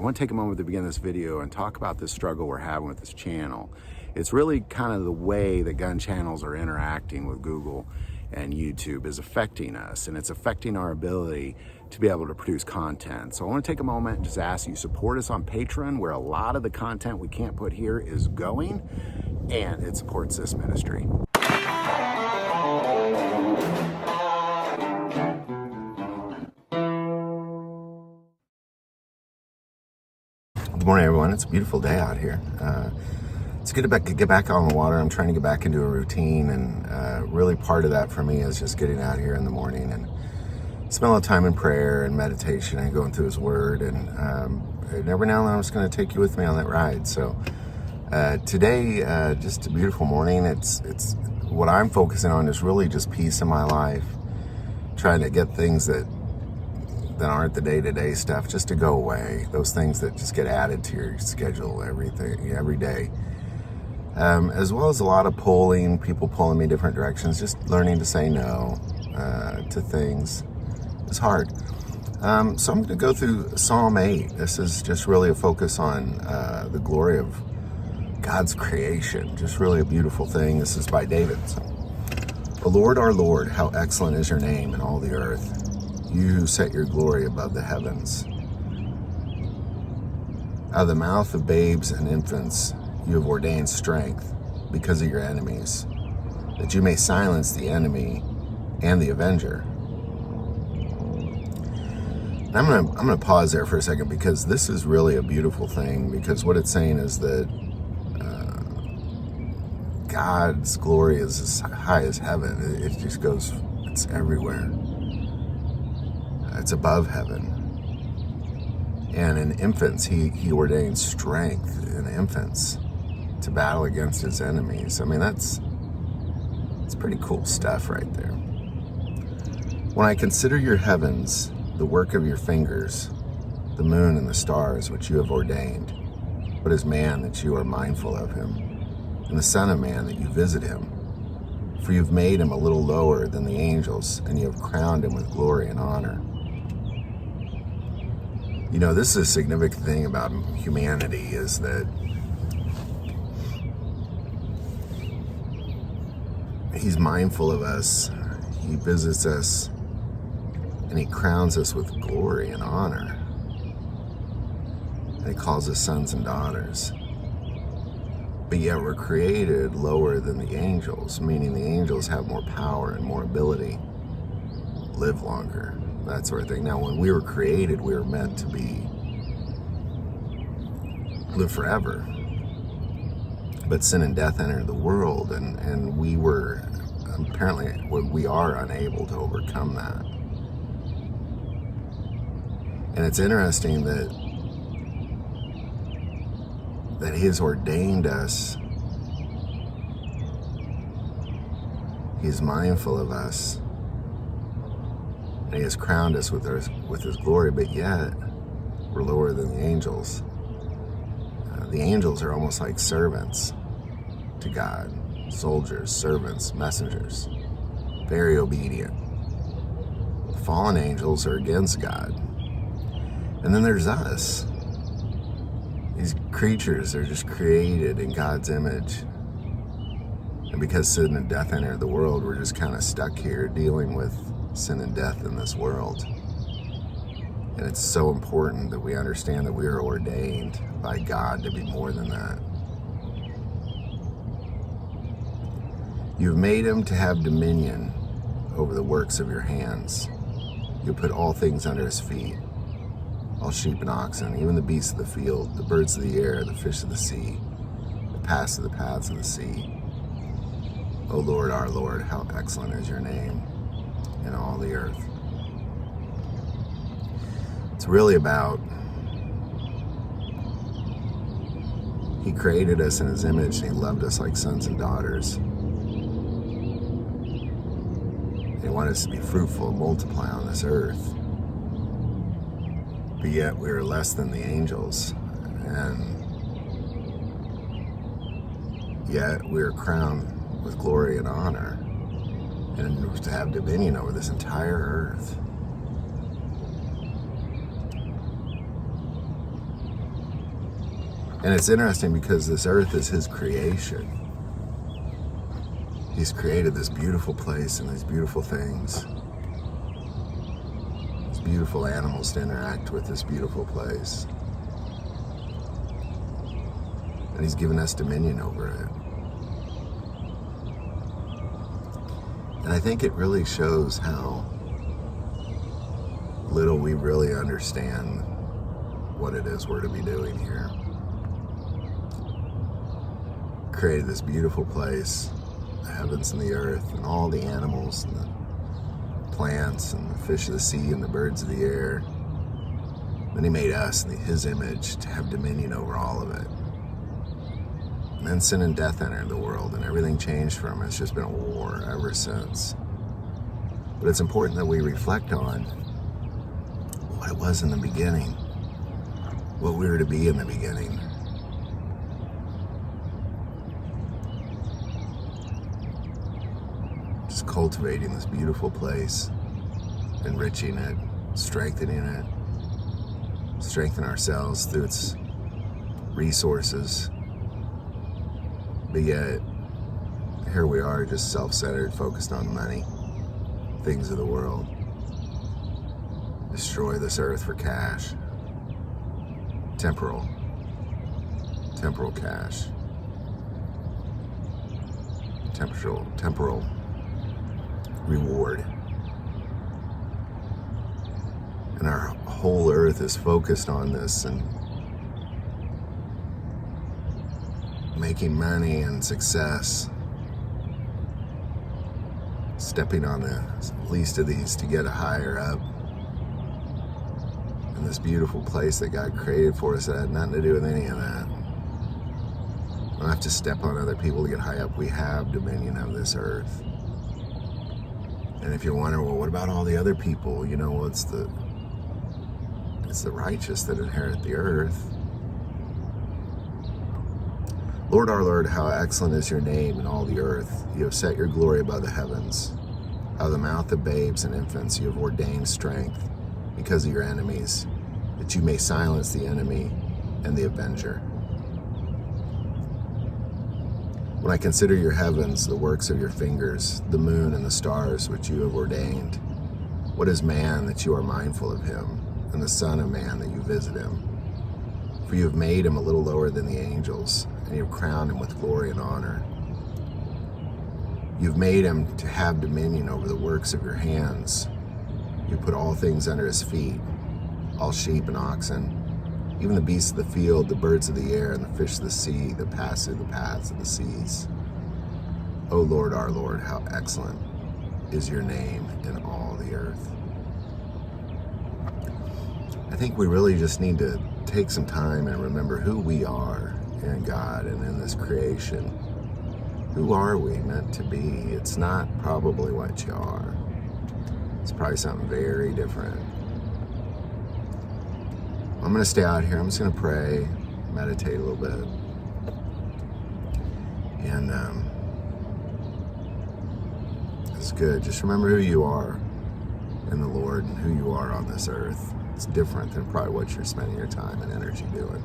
I want to take a moment to begin this video and talk about this struggle we're having with this channel. It's really kind of the way that gun channels are interacting with Google and YouTube is affecting us, and it's affecting our ability to be able to produce content. So I want to take a moment and just ask you support us on Patreon, where a lot of the content we can't put here is going, and it supports this ministry. Good morning, everyone. It's a beautiful day out here. It's good to get back on the water. I'm trying to get back into a routine, and really part of that for me is just getting out here in the morning and spend a lot of time in prayer and meditation and going through His Word. And every now and then I'm just going to take you with me on that ride. So today, just a beautiful morning. It's what I'm focusing on is really just peace in my life, trying to get things that aren't the day-to-day stuff just to go away. Those things that just get added to your schedule every day. As well as a lot of people pulling me different directions, just learning to say no to things. It's hard. So I'm going to go through Psalm 8. This is just really a focus on the glory of God's creation. Just really a beautiful thing. This is by David. So, O Lord, our Lord, how excellent is your name in all the earth. You who set your glory above the heavens. Out of the mouth of babes and infants, you have ordained strength because of your enemies, that you may silence the enemy and the avenger. I'm gonna pause there for a second, because this is really a beautiful thing, because what it's saying is that God's glory is as high as heaven. It just goes, it's everywhere. It's above heaven. And in infants, he ordains strength in infants to battle against his enemies. I mean, it's pretty cool stuff right there. When I consider your heavens, the work of your fingers, the moon and the stars which you have ordained, what is man that you are mindful of him, and the son of man that you visit him? For you've made him a little lower than the angels, and you have crowned him with glory and honor. You know, this is a significant thing about humanity, is that He's mindful of us, He visits us, and He crowns us with glory and honor. And He calls us sons and daughters. But yet we're created lower than the angels, meaning the angels have more power and more ability, live longer, that sort of thing. Now, when we were created, we were meant to live forever. But sin and death entered the world, and we are unable to overcome that. And it's interesting that He's ordained us. He's mindful of us. And He has crowned us with His glory, but yet we're lower than the angels. The angels are almost like servants to God. Soldiers, servants, messengers. Very obedient. The fallen angels are against God. And then there's us. These creatures are just created in God's image. And because sin and death entered the world, we're just kind of stuck here dealing with sin and death in this world. And it's so important that we understand that we are ordained by God to be more than that. You've made Him to have dominion over the works of your hands. You put all things under His feet, all sheep and oxen, even the beasts of the field, the birds of the air, the fish of the sea, that pass through the paths of the sea. O Lord, our Lord, how excellent is your name in all the earth. It's really about He created us in His image, and He loved us like sons and daughters. He wanted us to be fruitful and multiply on this earth. But yet we are less than the angels, and yet we are crowned with glory and honor, and to have dominion over this entire earth. And it's interesting because this earth is his creation. He's created this beautiful place and these beautiful things, these beautiful animals to interact with this beautiful place. And he's given us dominion over it. And I think it really shows how little we really understand what it is we're to be doing here. Created this beautiful place, the heavens and the earth, and all the animals and the plants and the fish of the sea and the birds of the air. Then he made us in his image to have dominion over all of it. And then sin and death entered the world, and everything changed from it. It's just been a war ever since. But it's important that we reflect on what it was in the beginning, what we were to be in the beginning. Just cultivating this beautiful place, enriching it, strengthening it, strengthen ourselves through its resources. But yet, here we are, just self-centered, focused on money, things of the world. Destroy this earth for cash. Temporal cash. Temporal reward. And our whole earth is focused on this and making money and success, stepping on the least of these to get a higher up in this beautiful place that God created for us that had nothing to do with any of that. We don't have to step on other people to get high up. We have dominion of this earth. And if you're wondering, well, what about all the other people? You know, it's the righteous that inherit the earth. Lord, our Lord, how excellent is your name in all the earth. You have set your glory above the heavens. Out of the mouth of babes and infants you have ordained strength because of your enemies, that you may silence the enemy and the avenger. When I consider your heavens, the works of your fingers, the moon and the stars which you have ordained, what is man that you are mindful of him, and the son of man that you visit him? For you have made him a little lower than the angels, and you have crowned him with glory and honor. You've made him to have dominion over the works of your hands. You put all things under his feet, all sheep and oxen, even the beasts of the field, the birds of the air, and the fish of the sea that pass through the paths of the seas. O Lord, our Lord, how excellent is your name in all the earth. I think we really just need to take some time and remember who we are in God and in this creation. Who are we meant to be? It's not probably what you are. It's probably something very different. I'm going to stay out here. I'm just going to pray, meditate a little bit. And it's good. Just remember who you are in the Lord and who you are on this earth. It's different than probably what you're spending your time and energy doing.